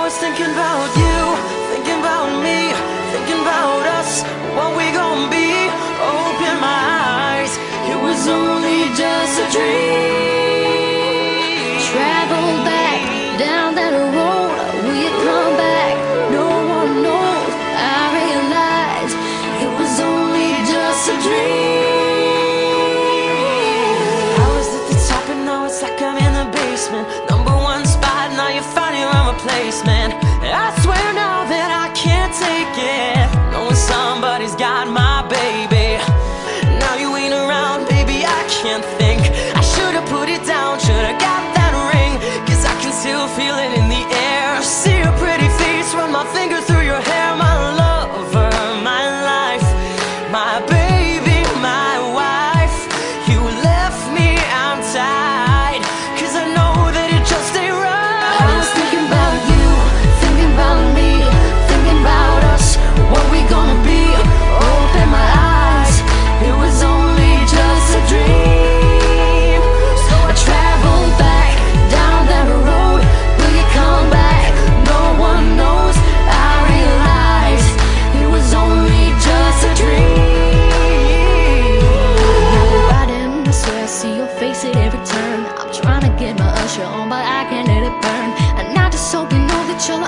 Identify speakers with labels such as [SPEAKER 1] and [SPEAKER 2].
[SPEAKER 1] was thinking about you, thinking about me, thinking about us, what we gon' be. Open my eyes, it was only just a dream.
[SPEAKER 2] Travel back down that road, will you come back? No one knows. I realize it was only just a dream.
[SPEAKER 1] I was at the top and now it's like I'm in the basement. Number one spot, now you're finding my replacement. I swear now that I can't take it, knowing somebody's got my baby. Now you ain't around, baby, I can't think. I should've put it down, should've got that ring, 'cause I can still feel it in the air. See your pretty face, run my finger through your hair. My lover, my life, my baby, my wife. You left me, I'm tied, 'cause I know that it just ain't right.
[SPEAKER 2] I was thinking about you, thinking about me, thinking about us, what we gonna be. Open my eyes, it was only just a dream. So I traveled back down that road, will you come back? No one knows. I realized it was only just a dream. Now we're riding, I swear I see your face at every turn. I'm trying to get my usher on, but I can't let it burn. And I just hope you know that you're